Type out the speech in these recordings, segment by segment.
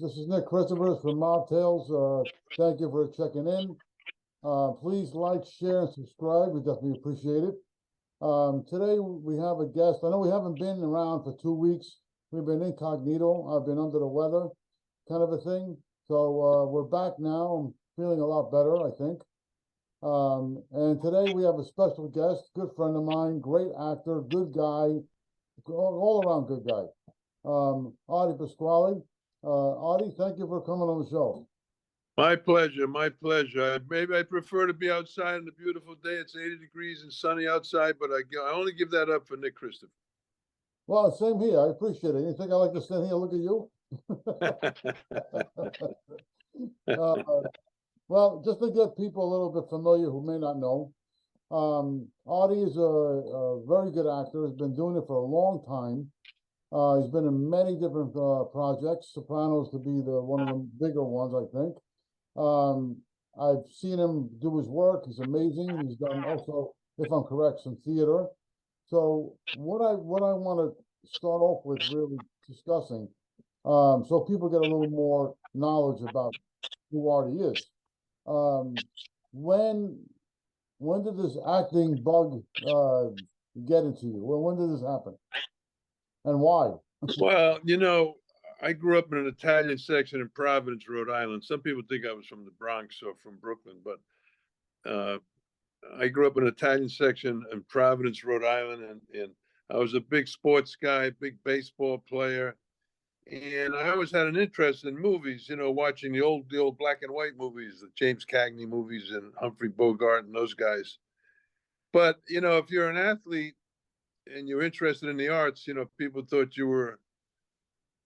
This is Nick Christopher from Mob Tales. Thank you for checking in. Please like, share, and subscribe. We definitely appreciate it. Today we have a guest. I know we haven't been around for 2 weeks. We've been incognito. I've been under the weather, kind of a thing. So we're back now. I'm feeling a lot better, I think. And today we have a special guest, good friend of mine, great actor, good guy, all around good guy. Artie Pasquale. Artie, thank you for coming on the show. My pleasure, my pleasure. Maybe I prefer to be outside on a beautiful day. It's 80 degrees and sunny outside, but I only give that up for Nick Christopher. Well, same here. I appreciate it. You think I like to stand here and look at you? Well, just to get people a little bit familiar who may not know, Artie is a very good actor. Has been doing it for a long time. He's been in many different projects. Sopranos to be one of the bigger ones, I think. I've seen him do his work. He's amazing. He's done also, if I'm correct, some theater. So what I want to start off with really discussing, so people get a little more knowledge about who Artie is. When did this acting bug get into you? When did this happen? And why? Well, I grew up in an Italian section in Providence, Rhode Island. Some people think I was from the Bronx or from Brooklyn, but I grew up in an Italian section in Providence, Rhode Island, and I was a big sports guy, big baseball player, and I always had an interest in movies. Watching the old black and white movies, the James Cagney movies, and Humphrey Bogart and those guys. But if you're an athlete and you're interested in the arts, people thought you were,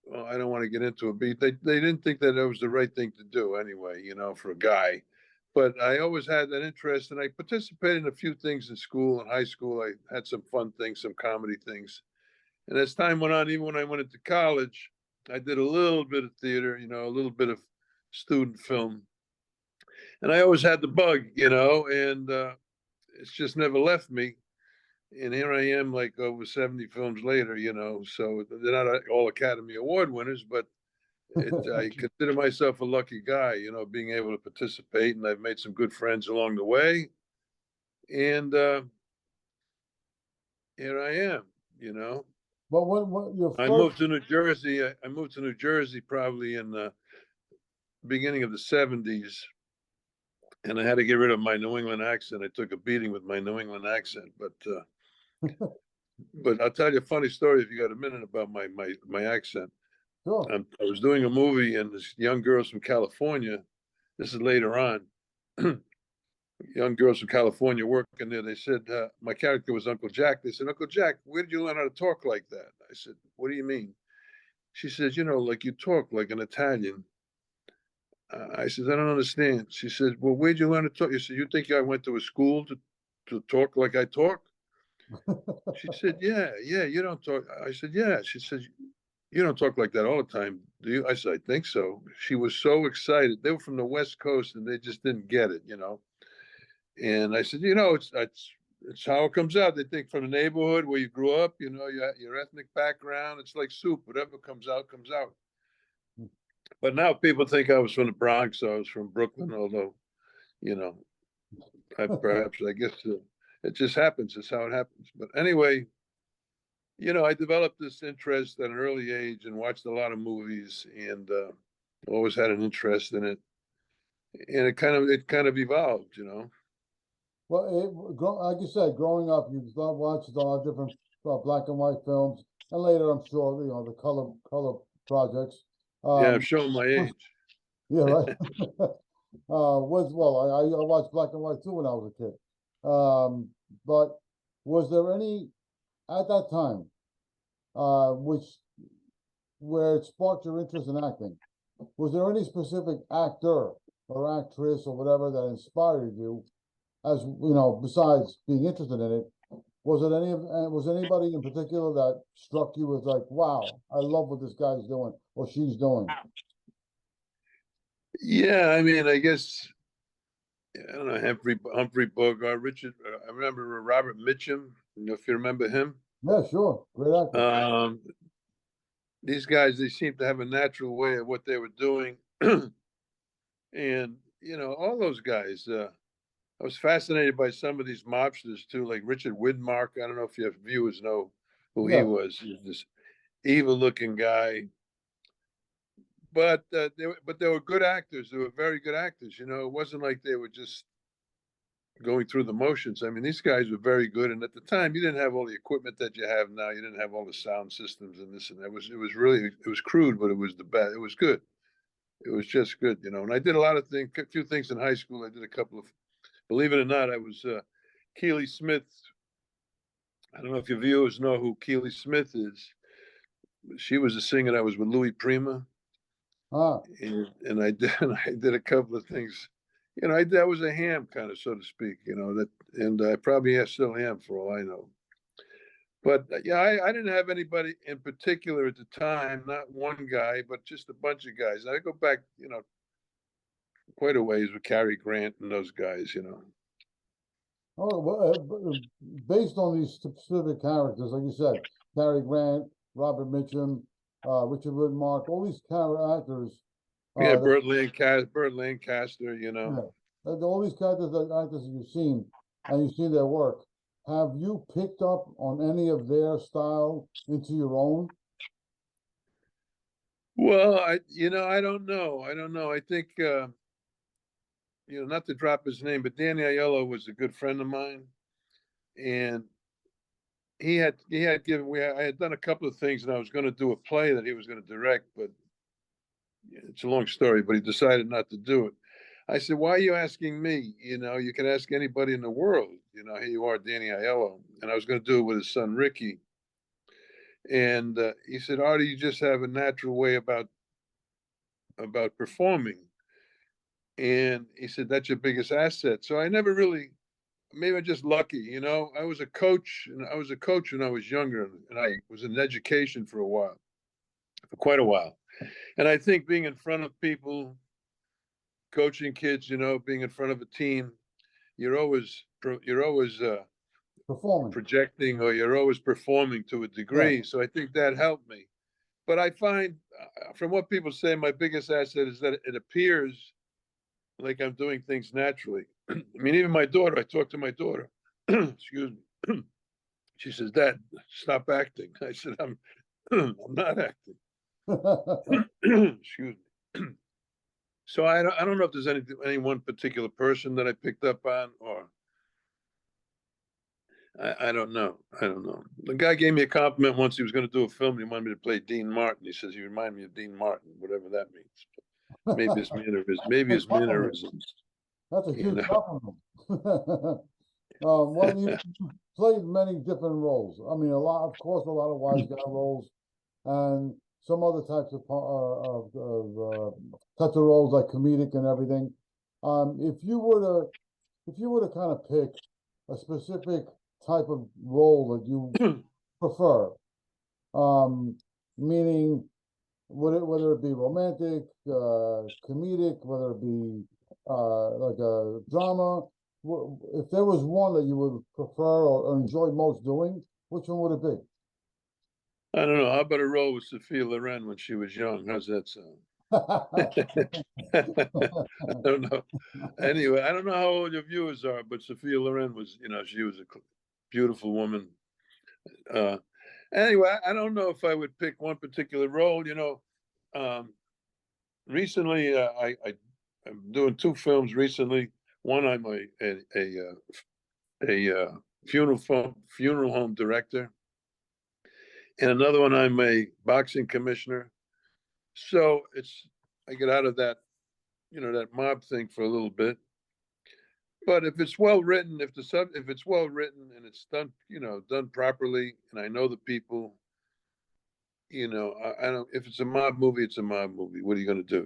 well, I don't want to get into it, but they didn't think that was the right thing to do anyway, for a guy. But I always had that interest, and I participated in a few things in school. In high school, I had some fun things, some comedy things. And as time went on, even when I went into college, I did a little bit of theater, a little bit of student film. And I always had the bug, and it's just never left me. And here I am, like over 70 films later, so they're not all Academy Award winners, but I consider myself a lucky guy, being able to participate, and I've made some good friends along the way. And here I am, But what your first... I moved to New Jersey. I moved to New Jersey probably in the beginning of the 70s. And I had to get rid of my New England accent. I took a beating with my New England accent, but I'll tell you a funny story if you got a minute about my accent. Sure. I was doing a movie, and this young girls from California, this is later on, young girls from California working there, they said, my character was Uncle Jack. They said, Uncle Jack, where did you learn how to talk like that? I said, what do you mean? She says, like you talk like an Italian. I said, I don't understand. She said, well, where'd you learn to talk? You said, you think I went to a school to talk like I talk? She said, yeah, you don't talk. I said, yeah. She said, you don't talk like that all the time, do you? I said, I think so. She was so excited. They were from the West Coast, and they just didn't get it, And I said, it's how it comes out. They think from the neighborhood where you grew up, your ethnic background, it's like soup. Whatever comes out, comes out. But now people think I was from the Bronx. I was from Brooklyn, although, perhaps, I guess it just happens. It's how it happens. But anyway, I developed this interest at an early age and watched a lot of movies, and always had an interest in it. And it kind of evolved, Well, like you said, growing up, you watched a lot of different black and white films, and later, I'm sure, the color projects. Yeah, I'm showing my age. Yeah, right. I watched black and white too when I was a kid. But was there any at that time, where it sparked your interest in acting? Was there any specific actor or actress or whatever that inspired you, as besides being interested in it? Was anybody in particular that struck you as like, wow, I love what this guy's doing or she's doing? Yeah, I mean, I guess, I don't know, Humphrey Bogart, Richard. I remember Robert Mitchum. If you remember him. Yeah, sure, great actor. these guys, they seem to have a natural way of what they were doing. And, all those guys, I was fascinated by some of these mobsters too, like Richard Widmark. I don't know if your viewers know who he Yeah. was. He was this evil-looking guy, but they were good actors. They were very good actors. It wasn't like they were just going through the motions. I mean, these guys were very good. And at the time, you didn't have all the equipment that you have now. You didn't have all the sound systems and this and that. It was crude, but it was the best. It was good. It was just good. And I did a few things in high school. I did a couple of, believe it or not, I was Keely Smith. I don't know if your viewers know who Keely Smith is. She was a singer that was with Louis Prima. Ah, And I did I did a couple of things. I was a ham kind of, so to speak, and I probably still am for all I know. But yeah, I didn't have anybody in particular at the time, not one guy, but just a bunch of guys. I go back, quite a ways with Cary Grant and those guys. oh, well, based on these specific characters, like you said, Cary Grant, Robert Mitchum, Richard Widmark, all these character actors, Yeah, that, Burt Lancaster, yeah, all these characters that actors that you've seen and you've seen their work. Have you picked up on any of their style into your own? Well, I don't know. I don't know. I think, not to drop his name, but Danny Aiello was a good friend of mine, and he had given I had done a couple of things, and I was going to do a play that he was going to direct, but it's a long story. But he decided not to do it. I said, "Why are you asking me? You can ask anybody in the world. Here you are, Danny Aiello." And I was going to do it with his son Ricky, and he said, "Artie, you just have a natural way about performing." And he said, "That's your biggest asset." So I never really, maybe I'm just lucky. I was a coach, and I was a coach when I was younger, and I was in education for quite a while. And I think being in front of people, coaching kids, being in front of a team, you're always Performing. projecting, or you're always performing to a Yeah. degree. So I think that helped me. But I find, from what people say, my biggest asset is that it appears like I'm doing things naturally. I mean, even my daughter, I talked to my daughter, excuse me. She says, "Dad, stop acting." I said, I'm not acting. Excuse me. So I don't know if there's any one particular person that I picked up on, or I don't know. I don't know. The guy gave me a compliment once. He was going to do a film. He wanted me to play Dean Martin. He says, "You remind me of Dean Martin," whatever that means. Maybe it's mannerisms. Maybe it's mannerisms. That's a You huge know. compliment. Well, you played many different roles. I mean, of course, a lot of wise guy roles, and some other types of roles like comedic and everything. If you were to kind of pick a specific type of role that you prefer, um, meaning whether it be romantic, comedic, whether it be like a drama, if there was one that you would prefer or enjoy most doing, which one would it be? I don't know. How about a role with Sophia Loren when she was young? How's that sound? I don't know. Anyway, I don't know how old your viewers are, but Sophia Loren was, she was a beautiful woman. Uh, anyway, I don't know if I would pick one particular role. Um, recently, I'm doing two films recently. One, I'm a funeral home director, and another one, I'm a boxing commissioner. So I get out of that mob thing for a little bit. But if it's well written, if it's well written and it's done properly, and I know the people, I don't. If it's a mob movie, it's a mob movie. What are you going to do?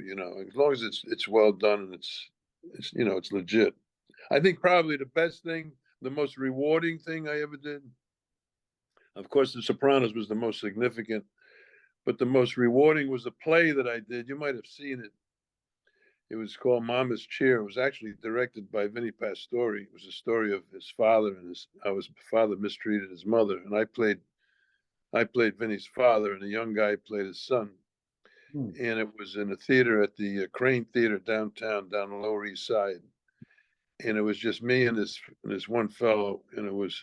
As long as it's well done and it's legit. I think probably the best thing, the most rewarding thing I ever did. Of course, The Sopranos was the most significant, but the most rewarding was a play that I did. You might have seen it. It was called Mama's Cheer. It was actually directed by Vinnie Pastore. It was a story of his father and how his father mistreated his mother. And I played I played Vinny's father, and a young guy played his son. Hmm. And it was in a theater at the Crane Theater downtown, down the Lower East Side. And it was just me and this one fellow, and it was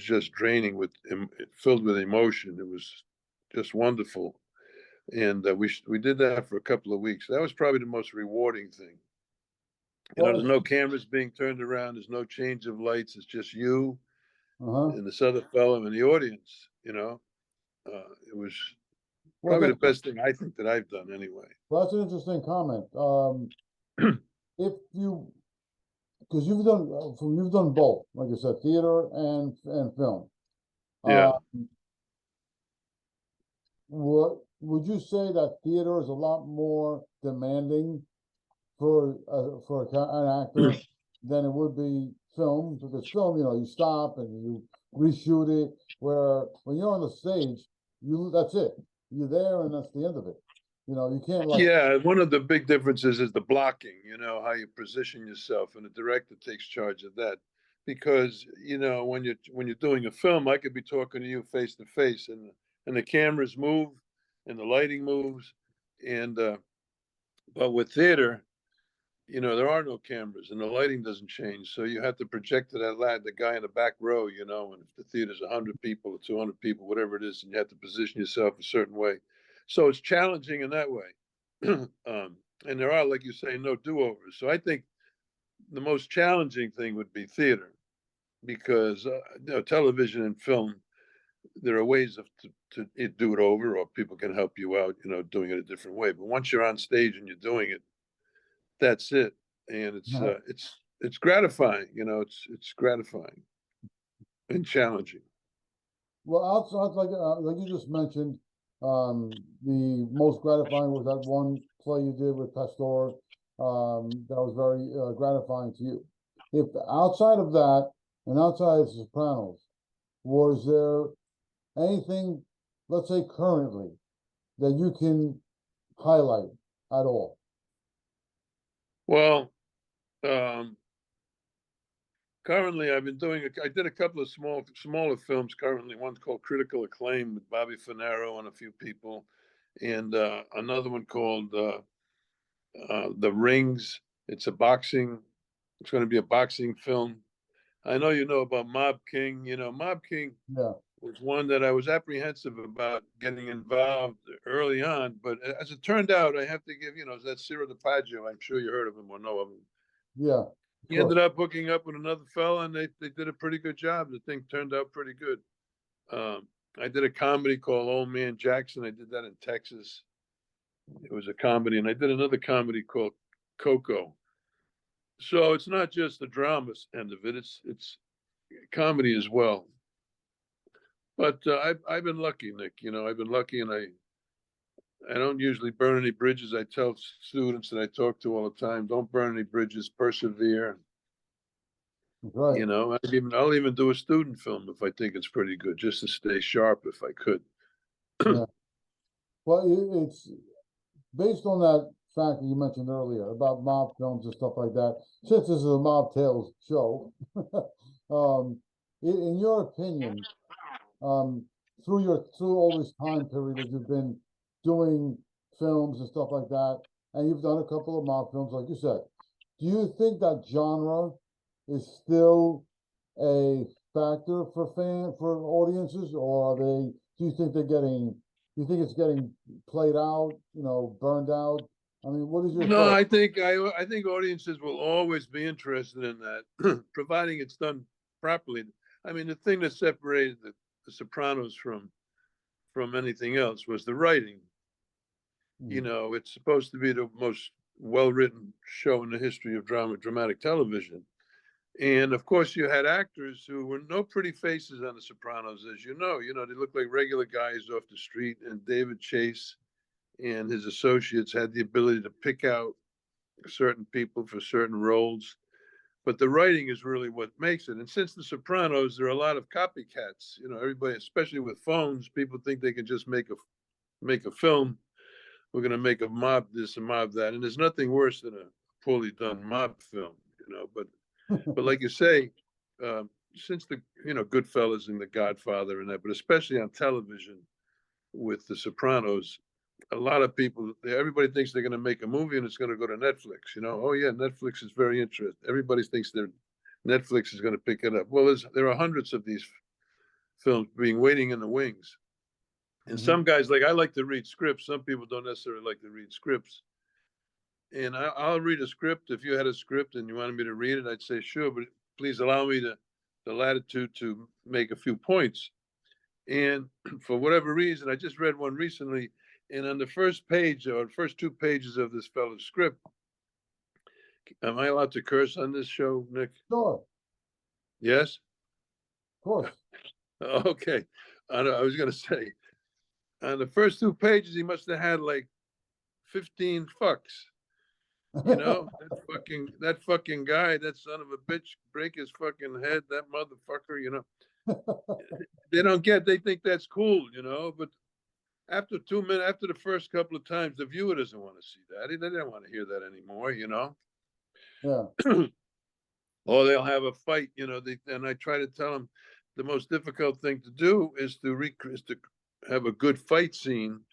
just draining with filled with emotion. It was just wonderful, and we did that for a couple of weeks. That was probably the most rewarding thing. You know, Well, there's no cameras being turned around. There's no change of lights. It's just you uh-huh. and this other fellow and the audience. You know, it was Well, probably the best thing I think that I've done anyway. that's an interesting comment. If you, because you've done both, like I said, theater and film. Uh, Yeah. what would you say that theater is a lot more demanding for an actor than it would be film? Because film, you stop and you reshoot it. Where when you're on the stage, that's it. You're there and that's the end of it. You can't like. Yeah, one of the big differences is the blocking, you know, how you position yourself, and the director takes charge of that. Because, you know, when you're doing a film, I could be talking to you face to face, and the cameras move and the lighting moves, and but with theater, you know, there are no cameras and the lighting doesn't change. So you have to project to that lad, the guy in the back row, you know, and if the theater's 100 people or 200 people, whatever it is, and you have to position yourself a certain way. So it's challenging in that way. And there are, like you say, no do-overs. So I think the most challenging thing would be theater because you know, television and film, there are ways to do it over, or people can help you out, you know, doing it a different way. But once you're on stage and you're doing it, that's it, and it's gratifying. You know, it's gratifying and challenging. Well, outside, like you just mentioned, the most gratifying was that one play you did with Pastor. That was very gratifying to you. If outside of that and outside of Sopranos, was there anything, let's say currently, that you can highlight at all? Well, um, currently I've been I did a couple of smaller films currently. One called Critical Acclaim with Bobby Finero and a few people, and another one called The Rings. It's a boxing. It's going to be a boxing film. I know you know about Mob King. You know, Mob King Yeah, was one that I was apprehensive about getting involved early on. But as it turned out, I have to give, you know, that Ciro DiPaggio, I'm sure you heard of him or know of him. yeah, of He course. ended up hooking up with another fella, and they did a pretty good job. The thing turned out pretty good. I did a comedy called Old Man Jackson. I did that in Texas. It was a comedy, and I did another comedy called Coco. So it's not just the drama end of it; it's comedy as well. But I've been lucky, Nick. You know, I've been lucky, and I don't usually burn any bridges. I tell students that I talk to all the time, don't burn any bridges, persevere. Right. You know, I'll even do a student film if I think it's pretty good, just to stay sharp if I could. Yeah. Well, it's based on that fact that you mentioned earlier about mob films and stuff like that. Since this is a Mob Tales show, in your opinion, um, through all this time period that you've been doing films and stuff like that, and you've done a couple of mob films, like you said, do you think that genre is still a factor for audiences, or are they? Do you think they're getting? Do you think it's getting played out? Burned out? I mean, what is your No, thought? I think audiences will always be interested in that, providing it's done properly. I mean, the thing that separated the Sopranos from anything else was the writing. You Mm, know, it's supposed to be the most well-written show in the history of dramatic television. And of course, you had actors who were no pretty faces on The Sopranos, as you know. You know, they looked like regular guys off the street. And David Chase and his associates had the ability to pick out certain people for certain roles. But the writing is really what makes it. And since The Sopranos, there are a lot of copycats. You know, everybody, especially with phones, people think they can just make a film. We're going to make a mob this and mob that, and there's nothing worse than a poorly done mob film. You know, but like you say, since the, Goodfellas and The Godfather and that, but especially on television with The Sopranos, a lot of people, everybody thinks they're going to make a movie and it's going to go to Netflix. Oh yeah, Netflix is very interesting. Everybody thinks Netflix is going to pick it up. Well, there are hundreds of these films being waiting in the wings. And some guys, like, I like to read scripts. Some people don't necessarily like to read scripts. And I'll read a script. If you had a script and you wanted me to read it, I'd say, sure, but please allow me the latitude to make a few points. And for whatever reason, I just read one recently, and on the first page or first 2 pages of this fellow's script, am I allowed to curse on this show, Nick? Sure, Yes? of course. Okay. I was going to say, on the first 2 pages, he must have had like 15 fucks. That fucking guy, that son of a bitch, break his fucking head, that motherfucker, they think that's cool, but after 2 minutes, after the first couple of times, the viewer doesn't want to see that. They don't want to hear that anymore, Yeah. Or they'll have a fight, and I try to tell them the most difficult thing to do is to have a good fight scene,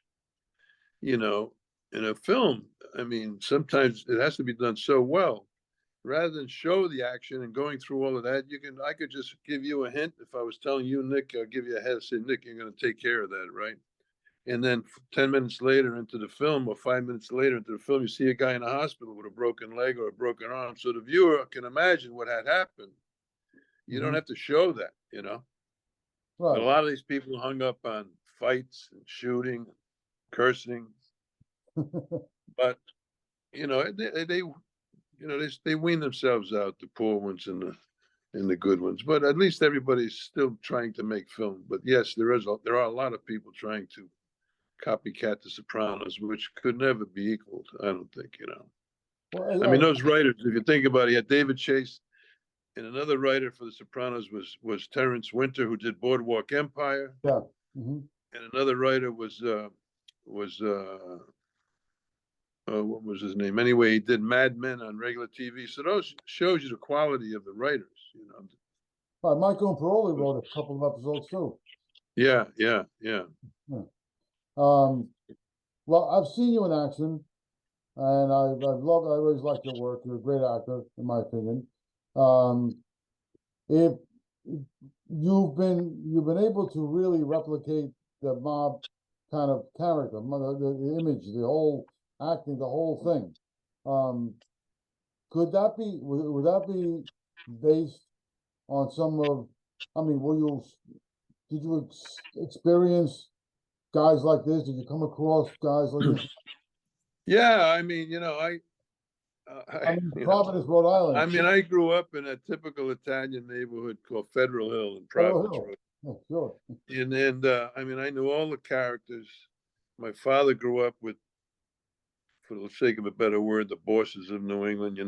in a film. I mean, sometimes it has to be done so well. Rather than show the action and going through all of that, I could just give you a hint. If I was telling you, Nick, I'll give you a head, say, Nick, you're going to take care of that, right? And then 10 minutes later into the film, or 5 minutes later into the film, you see a guy in the hospital with a broken leg or a broken arm. So the viewer can imagine what had happened. You don't have to show that, Right. But a lot of these people hung up on fights and shooting, cursing. But, they wean themselves out, the poor ones and the good ones. But at least everybody's still trying to make film. But yes, there are a lot of people trying to copycat The Sopranos, which could never be equaled, I don't think, Well, I mean, those writers, if you think about it, you had David Chase, and another writer for The Sopranos was Terrence Winter, who did Boardwalk Empire. yeah. And another writer was what was his name? Anyway, he did Mad Men on regular TV. So those shows you the quality of the writers, Michael Paroli wrote a couple of episodes too. Yeah. Yeah. Well, I've seen you in action, and I always liked your work. You're a great actor, in my opinion. If you've been able to really replicate the mob kind of character, the image, the whole acting, the whole thing. Would that be based on some of, I mean, did you experience guys like this? Did you come across guys like this? Yeah, I mean, Providence, Rhode Island. I mean, I grew up in a typical Italian neighborhood called Federal Hill in Federal Providence, Hill. Rhode Yeah, sure. And I mean, I knew all the characters. My father grew up with, for the sake of a better word, the bosses of New England,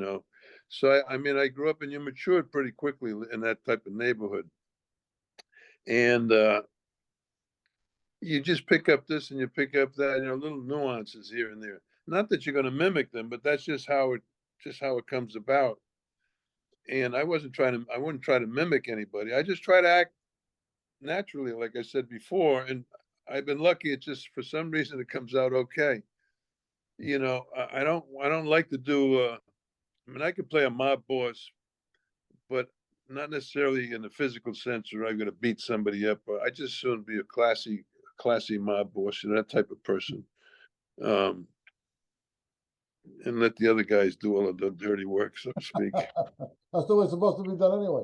So, I mean, I grew up and you matured pretty quickly in that type of neighborhood. And you just pick up this and you pick up that, little nuances here and there. Not that you're going to mimic them, but that's just how it comes about. And I wouldn't try to mimic anybody. I just try to act naturally, like I said before. And I've been lucky. It's just, for some reason, it comes out okay. I don't like to do, I mean, I could play a mob boss, but not necessarily in the physical sense where I'm going to beat somebody up. I just soon be a classy mob boss, that type of person. And let the other guys do all of the dirty work, so to speak. That's the way it's supposed to be done anyway.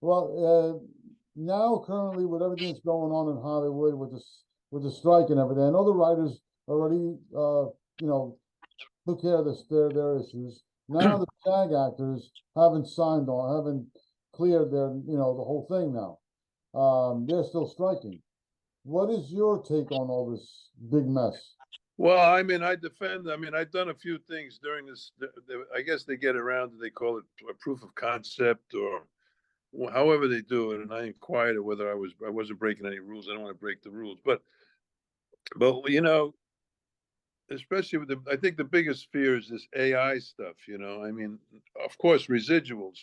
Well, now currently with everything that's going on in Hollywood with the strike and everything, I know the writers already took care of their issues. Now the SAG actors haven't cleared the whole thing now. They're still striking. What is your take on all this big mess? Well, I mean, I've done a few things during this. I guess they get around to, they call it a proof of concept, or however they do it. And I inquired whether I wasn't breaking any rules. I don't want to break the rules, but especially with I think the biggest fear is this AI stuff, you know, I mean, of course, residuals,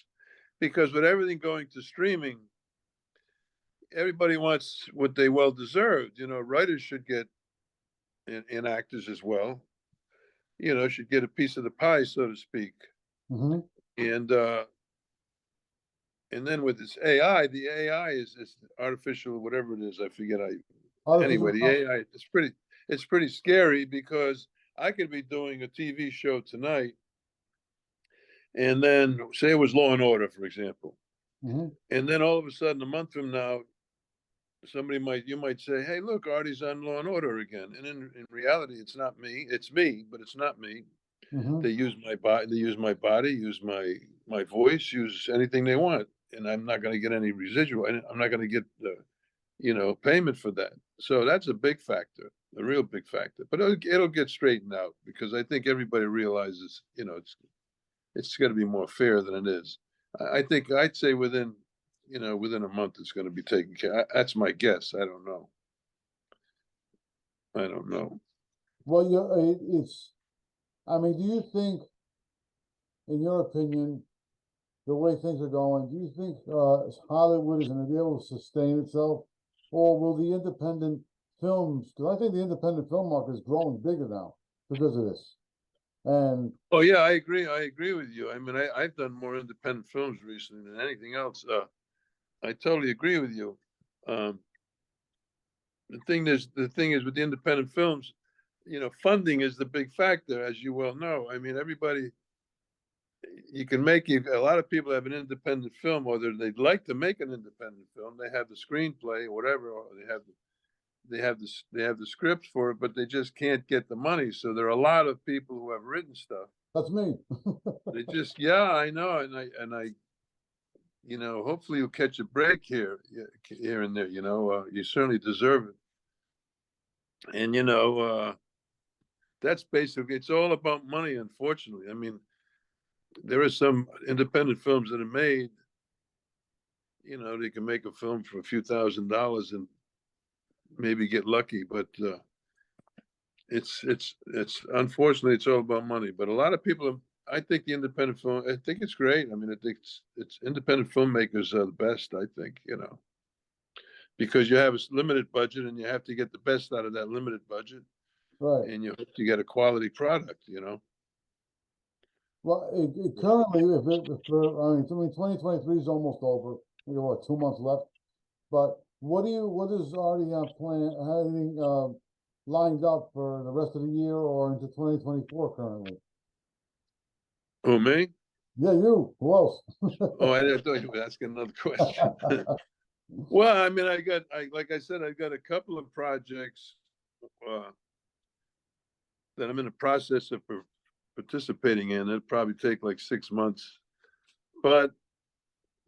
because with everything going to streaming, everybody wants what they well deserved. You know, writers should get, and actors as well, you know, should get a piece of the pie, so to speak. Mhm. And and then with this AI, the AI is artificial, whatever it is, I forget. Anyway, Artificial the intelligence. AI, it's pretty scary because I could be doing a TV show tonight, and then say it was Law and Order, for example, Mhm. and then all of a sudden, a month from now, you might say, "Hey, look, Artie's on Law and Order again," and in reality, it's not me. It's me, but it's not me. Mhm. They use my body. They use my body. Use my voice. Use anything they want, and I'm not going to get any residual. I'm not going to get the payment for that. So that's a big factor, a real big factor. But it'll get straightened out because I think everybody realizes, it's going to be more fair than it is. I think I'd say within a month it's going to be taken care. That's my guess. I don't know. I don't know. Well, it's. I mean, do you think, in your opinion, the way things are going, do you think Hollywood is going to be able to sustain itself, or will the independent films? Because I think the independent film market is growing bigger now because of this. And Oh yeah, I agree. I agree with you. I mean, I've done more independent films recently than anything else. I totally agree with you. Um, the thing is with the independent films, funding is the big factor, as you well know. I mean, everybody, you can make a lot of people have an independent film, or they'd like to make an independent film. They have the screenplay or whatever, or they have the scripts for it, but they just can't get the money. So there are a lot of people who have written stuff. that's me. They just, yeah, I know, and I hopefully you'll catch a break here and there. You certainly deserve it. And that's basically, it's all about money, unfortunately. I mean, there are some independent films that are made, they can make a film for a few $1,000s and maybe get lucky, but it's unfortunately it's all about money. But a lot of people I think the independent film, I think it's great. I mean, I think it's independent filmmakers are the best, I think, because you have a limited budget and you have to get the best out of that limited budget, Right. and you hope to get a quality product. Well, currently, I mean, 2023 is almost over. We got what, 2 months left. But what is already on plan, anything lined up for the rest of the year or into 2024 currently? Oh, me? Yeah, you. Who else? Oh, I thought you were asking another question. Well, I mean, like I said, I got a couple of projects uh, that I'm in the process of participating in. It'll probably take like 6 months, but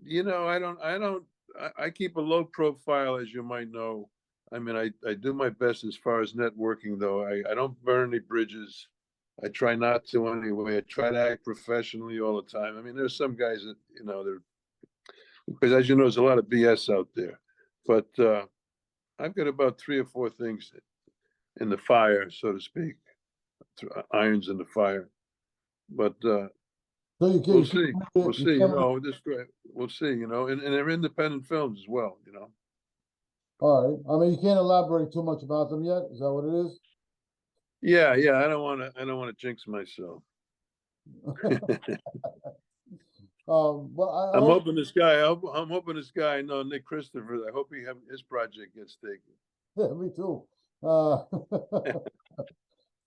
I keep a low profile, as you might know. I mean, I do my best as far as networking, though. I don't burn any bridges. I try not to anyway. I try to act professionally all the time. I mean, there's some guys that, they're, because as you know, there's a lot of BS out there. But I've got about 3 or 4 things in the fire, so to speak, irons in the fire. But So we'll see. We'll you see. can't, We'll see. And they're independent films as well. all right. I mean, you can't elaborate too much about them yet. Is that what it is? Yeah, yeah. I don't want to jinx myself. But I I'm hope, hoping this guy. I'm hoping this guy. No, Nick Christopher. I hope his project gets taken. yeah, me too. Uh,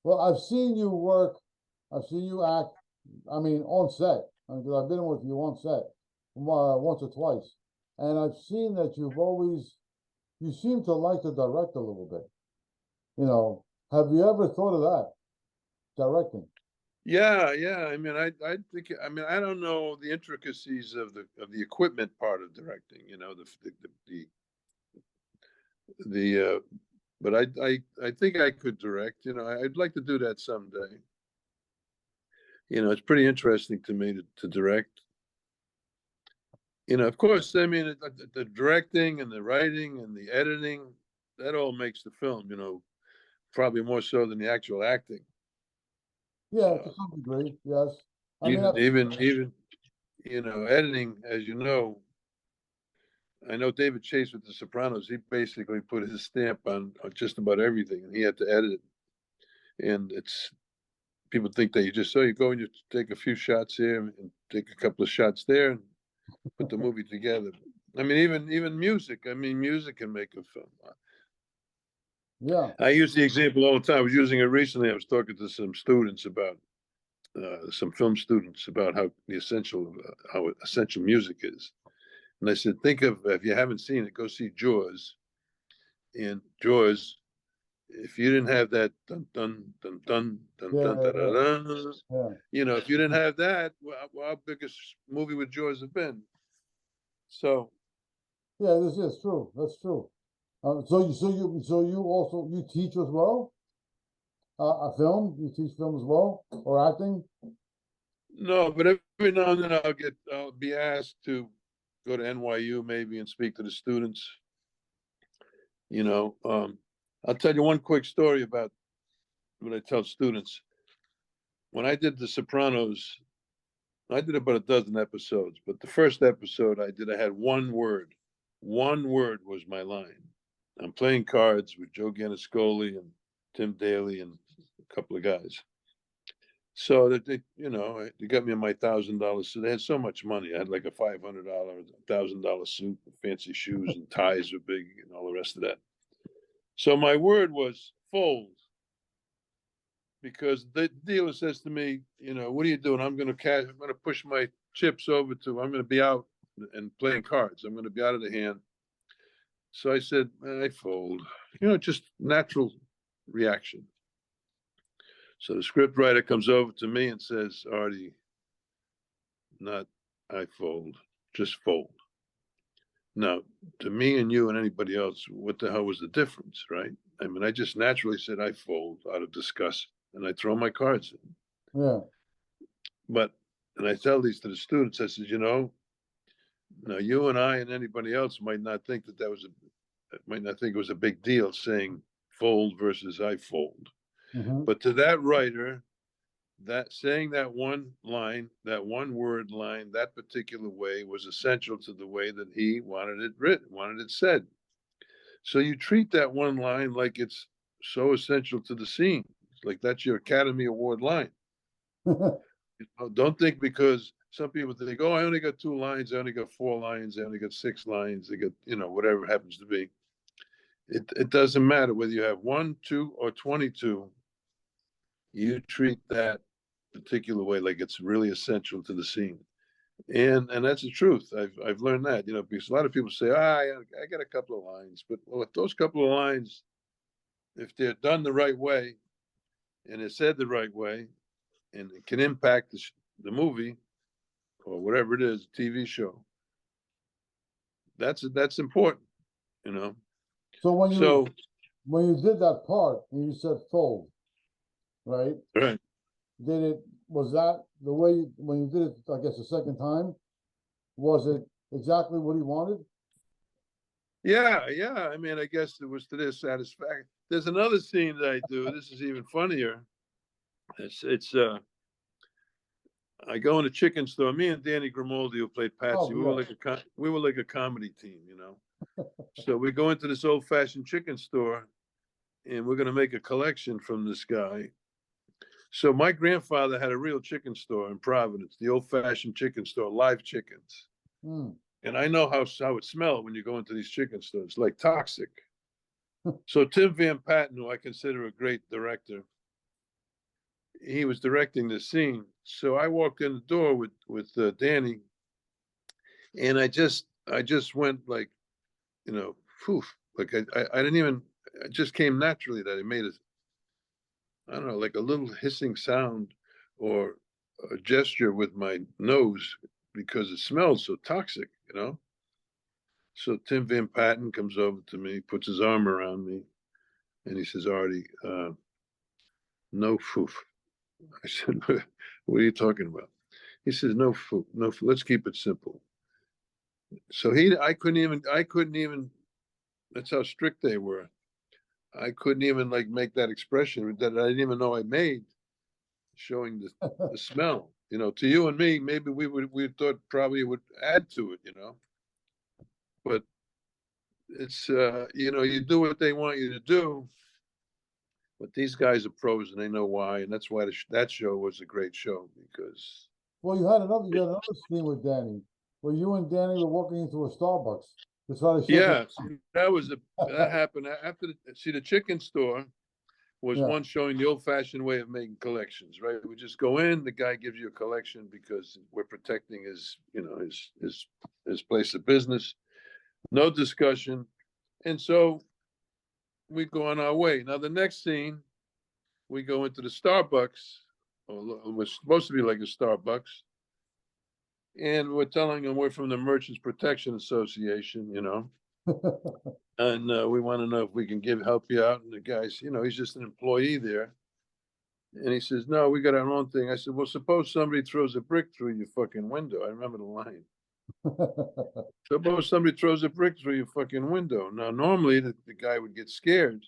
well, I've seen you work. I've seen you act. I mean, on set, because I've been with you on set once or twice, and I've seen that you seem to like to direct a little bit. Have you ever thought of that, directing? Yeah, yeah. I mean, I think. I mean, I don't know the intricacies of the equipment part of directing. The but I think I could direct. I'd like to do that someday. It's pretty interesting to me to direct. Of course, I mean, the directing and the writing and the editing, that all makes the film, probably more so than the actual acting. Yeah, to Uh, some degree, yes. I mean, even editing, as you know. I know David Chase with The Sopranos. He basically put his stamp on just about everything, and he had to edit it. And it's people think that you go and you take a few shots here and take a couple of shots there and put the movie together. I mean, even music. I mean, music can make a film. yeah. I use the example all the time. I was using it recently. I was talking to some students about some film students about how essential music is. And I said, think of if you haven't seen it, go see Jaws. And Jaws, if you didn't have that dun dun dun dun dun Yeah, dun da yeah, da da, yeah. if you didn't have that, well, how big a movie would Jaws have been? So Yeah, this is true. That's true. So you also you teach as well? A film? You teach film as well, or acting? no, but every now and then I'll be asked to go to NYU maybe and speak to the students. You know, I'll tell you one quick story about what I tell students. When I did The Sopranos, I did about a dozen episodes, but the first episode I had one word. One word was my line. I'm playing cards with Joe Ganniscoli and Tim Daly and a couple of guys. So that they got me my $1,000. So they had so much money. I had like a $500, $1,000 suit, fancy shoes, and ties were big, and all the rest of that. So my word was fold, because the dealer says to me, what are you doing? I'm going to push my chips over to. I'm going to be out and playing cards. I'm going to be out of the hand. So I said, I fold. Just natural reaction. So the script writer comes over to me and says, Artie, not I fold, just fold. Now, to me and you and anybody else, what the hell was the difference, right? I mean, I just naturally said I fold out of disgust and I throw my cards in. Yeah. But, and I tell these to the students, I said, now you and I and anybody else might not think might not think it was a big deal saying fold versus I fold. Hmm. But to that writer, that saying that one line, that one word line, that particular way was essential to the way that he wanted it written, wanted it said. So you treat that one line like it's so essential to the scene. Like that's your Academy Award line. Don't think because some people think, oh, I only got 2 lines, I only got 4 lines, I only got 6 lines, I got, whatever it happens to be. It doesn't matter whether you have 1, 2, or 22. You treat that particular way like it's really essential to the scene. And that's the truth. I've learned that, because a lot of people say, I got a couple of lines, but well, if those couple of lines, if they're done the right way and they're said the right way, and it can impact the movie or whatever it is, TV show, that's important, you know. So So when you did that part and you said fold, right? right. Was that the way when you did it, I guess the second time, was it exactly what he wanted? Yeah. I mean, I guess it was to their satisfaction. There's another scene that I do. This is even funnier. It's I go in a chicken store. Me and Danny Grimaldi, who played Patsy, Oh yeah. we were like a comedy team. So we go into this old-fashioned chicken store, and we're going to make a collection from this guy. So my grandfather had a real chicken store in Providence, the old-fashioned chicken store, live chickens. Hmm. And I know how it smelled when you go into these chicken stores, like toxic. So Tim Van Patten, who I consider a great director, he was directing the scene. So I walked in the door with Danny, and I just went like, poof, like I didn't even. It just came naturally that it made I don't know, like a little hissing sound or a gesture with my nose because it smelled so toxic. So Tim Van Patten comes over to me, puts his arm around me, and he says, Artie, no foof. I said, what are you talking about? He says, no foof, no foof. Let's keep it simple. So I couldn't even, that's how strict they were. I couldn't even like make that expression that I didn't even know I made. showing the smell. You know, to you and me, maybe we thought probably it would add to it, you know. But it's you know, you do what they want you to do. But these guys are pros and they know why, and that's why that show was a great show because Well, you had another scene with Danny, where you and Danny were walking into a Starbucks to try to shake it. yeah, see, that happened after the chicken store was Yeah. one showing the old-fashioned way of making collections, right? We just go in, the guy gives you a collection because we're protecting his, you know, his place of business. No discussion, and so we go on our way. Now the next scene, we go into the Starbucks. It was supposed to be like a Starbucks, and we're telling them we're from the Merchants Protection Association, you know, and we want to know if we can help you out. And the guy's, you know, he's just an employee there. And he says, no, we got our own thing. I said, well, suppose somebody throws a brick through your fucking window. I remember the line. Suppose somebody throws a brick through your fucking window. Now, normally the guy would get scared.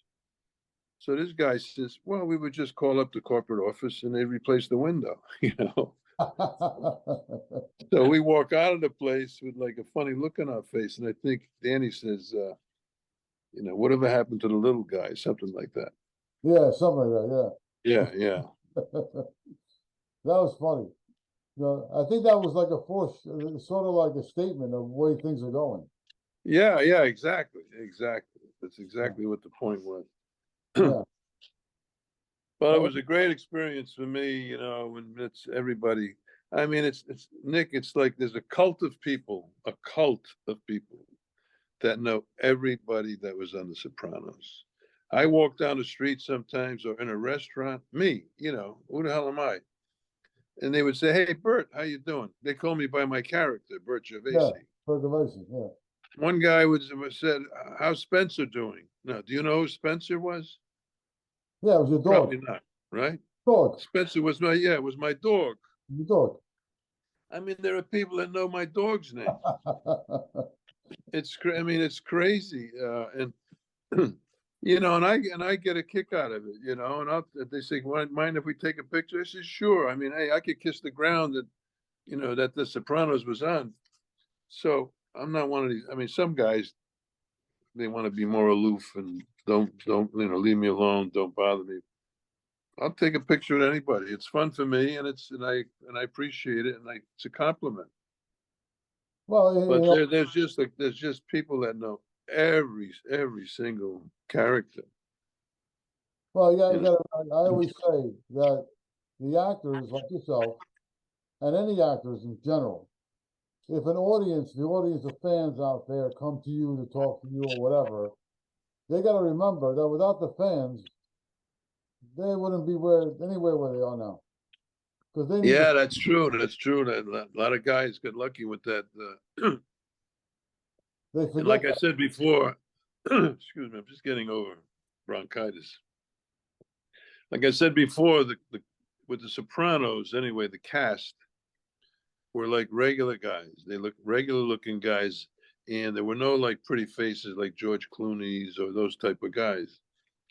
So this guy says, well, we would just call up the corporate office and they replace the window, you know. So we walk out of the place with like a funny look on our face. And I think Danny says, you know, whatever happened to the little guy, something like that. Yeah, something like that. Yeah, yeah. That was funny. You know, I think that was like a force, sort of like a statement of the way things are going. Yeah, yeah, exactly. Exactly. That's Yeah. exactly what the point was. Yeah. Well, it And was a great experience for me, you know, and it's everybody. I mean, it's Nick, it's like there's a cult of people that know everybody that was on The Sopranos. I walk down the street sometimes or in a restaurant, me, you know, who the hell am I? And they would say, hey, Bert, how you doing? They call me by my character, Bert yeah, Gervaisi. percolation. Yeah. One guy said, how's Spencer doing? Now, do you know who Spencer was? Yeah, it was your dog. Probably not, right? Dog. Spencer was it was my dog. Your dog. I mean, there are people that know my dog's name. I mean, it's crazy, and you know, and I get a kick out of it, you know. And they say, well, mind if we take a picture? I said, sure. I mean, hey, I could kiss the ground that, you know, that The Sopranos was on. So I'm not one of these. I mean, some guys they want to be more aloof and don't you know, leave me alone, don't bother me. I'll take a picture with anybody. It's fun for me, and I appreciate it, and it's a compliment. Well, you But know, there's just people that know every single character. well, You you know? got. I always say that the actors like yourself and any actors in general, if the audience of fans out there come to you to talk to you or whatever, they got to remember that without the fans, they wouldn't be anywhere where they are now because they need the. Yeah, that's true. That's true. That a lot of guys get lucky with that. They And forget like I that. said before, excuse me, I'm just getting over bronchitis. Like I said before, the with the Sopranos, anyway, the cast were like regular guys. They look regular looking guys, and there were no like pretty faces like George Clooney's or those type of guys.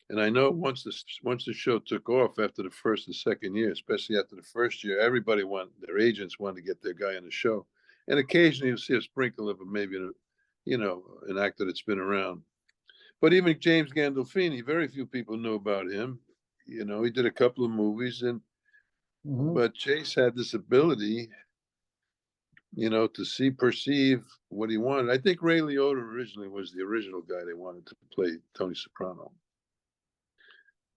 And I know once the show took off after the first and second year, especially after the first year, everybody their agents wanted to get their guy on the show. And occasionally you'll see a sprinkle of maybe you know, an actor that's been around. But even James Gandolfini, very few people knew about him. You know, he did a couple of movies, Hmm. but Chase had this ability, you know, to perceive what he wanted. I think Ray Liotta originally was the original guy they wanted to play Tony Soprano,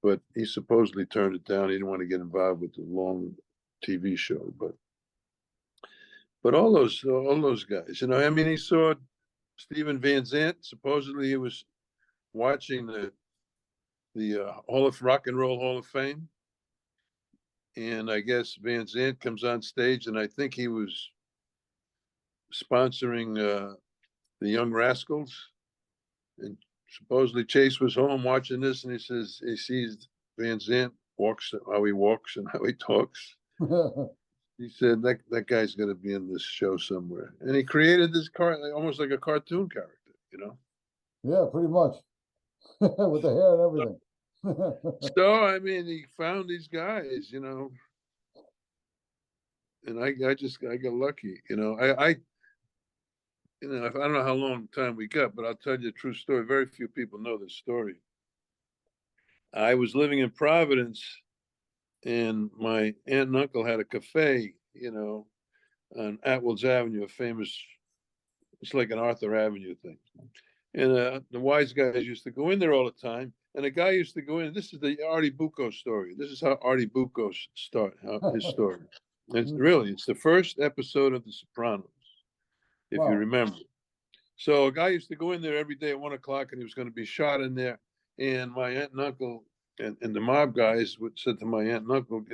but he supposedly turned it down. He didn't want to get involved with the long TV show. But all those guys, you know, I mean, he saw Steven Van Zandt. Supposedly, he was watching the Rock and Roll Hall of Fame, and I guess Van Zandt comes on stage, and I think he was sponsoring the Young Rascals, and supposedly Chase was home watching this, and he sees Van Zandt walks how he walks and how he talks. He said that guy's going to be in this show somewhere, and he created this almost like a cartoon character, you know. Yeah, pretty much with the hair and everything. So I mean, he found these guys, you know. and I got lucky. I don't know how long time we got, but I'll tell you a true story. Very few people know this story. I was living in Providence, and my aunt and uncle had a cafe, on Atwells Avenue, a famous, it's like an Arthur Avenue thing. And the wise guys used to go in there all the time. And a guy used to go in. This is the Artie Bucco story. This is how Artie Bucco his story. It's the first episode of The Sopranos, if you Wow. remember. So a guy used to go in there every day at 1 o'clock, and he was going to be shot in there. And my aunt and uncle and the mob guys said to my aunt and uncle,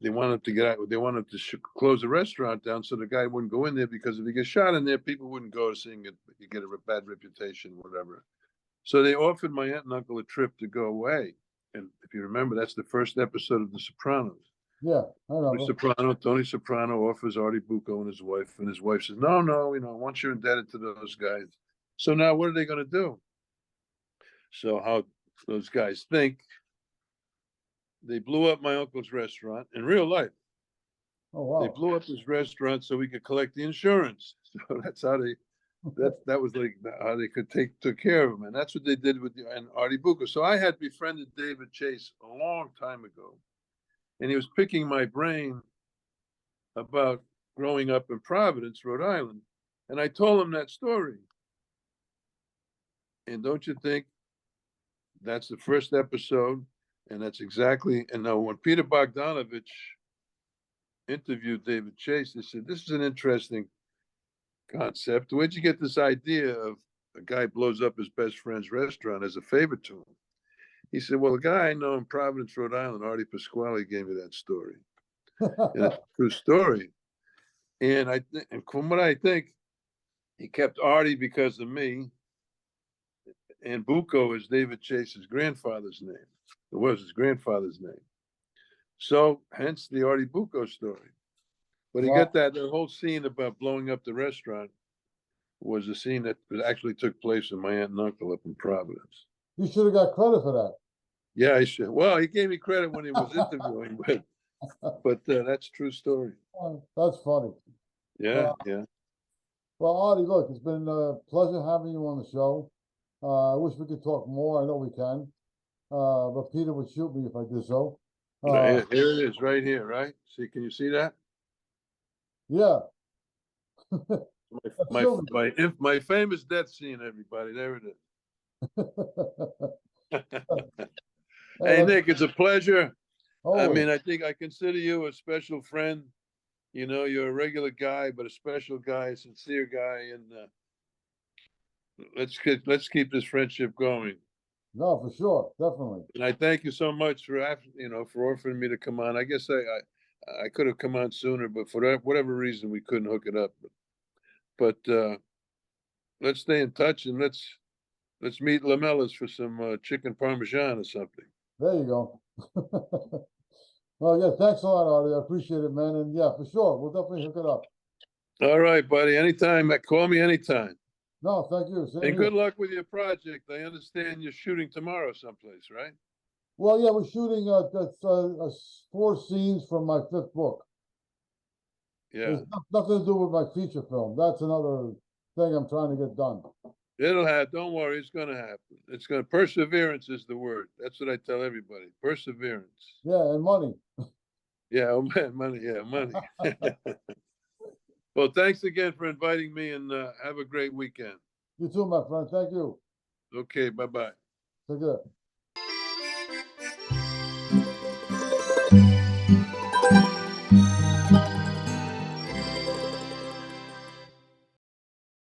they wanted to get out. They wanted to close the restaurant down so the guy wouldn't go in there, because if he gets shot in there, people wouldn't go seeing it. You get a bad reputation, whatever. So they offered my aunt and uncle a trip to go away. And if you remember, that's the first episode of The Sopranos. Yeah, I know. Tony Soprano offers Artie Bucco and his wife says, no, once you're indebted to those guys. So now what are they going to do? So how those guys think, they blew up my uncle's restaurant in real life. Oh, wow. They blew up his restaurant so we could collect the insurance. So that's how that was like how they took care of him. And that's what they did with Artie Bucco. So I had befriended David Chase a long time ago. And he was picking my brain about growing up in Providence, Rhode Island. And I told him that story. And don't you think that's the first episode? And that's exactly, and now when Peter Bogdanovich interviewed David Chase, they said, this is an interesting concept. Where'd you get this idea of a guy blows up his best friend's restaurant as a favor to him? He said, well, a guy I know in Providence, Rhode Island, Artie Pasquale, gave me that story. And it's a true story. And and from what I think, he kept Artie because of me. And Bucco is David Chase's grandfather's name. It was his grandfather's name. So hence the Artie Bucco story. But he got that whole scene about blowing up the restaurant was a scene that actually took place with my aunt and uncle up in Providence. You should have got credit for that. Yeah, I should. Well, he gave me credit when he was interviewing, but that's a true story. That's funny. Yeah, yeah. Well, Artie, look, it's been a pleasure having you on the show. I wish we could talk more. I know we can. But Peter would shoot me if I did so. Here it is, right here, right? See, can you see that? Yeah. My famous death scene, everybody. There it is. Hey, Nick, it's a pleasure. Always. I mean, I think I consider you a special friend. You're a regular guy, but a special guy, a sincere guy, and let's keep this friendship going. No, for sure, definitely. And I thank you so much for offering me to come on. I guess I could have come on sooner, but for whatever reason we couldn't hook it up. But let's stay in touch, and let's meet Lamella's for some chicken parmesan or something. There you go. Well, yeah, thanks a lot, Artie. I appreciate it, man. And yeah, for sure, we'll definitely hook it up. All right, buddy. Anytime. Call me anytime. No, thank you. And good luck with your project. I understand you're shooting tomorrow someplace, right? Well, yeah, we're shooting 4 scenes from my 5th book. Yeah. There's nothing to do with my feature film. That's another thing I'm trying to get done. It'll happen. Don't worry. It's going to happen. Perseverance is the word. That's what I tell everybody. Perseverance. Yeah, and money. Yeah, oh man, money. Yeah, money. Well, thanks again for inviting me, and have a great weekend. You too, my friend. Thank you. Okay, bye-bye. Take care.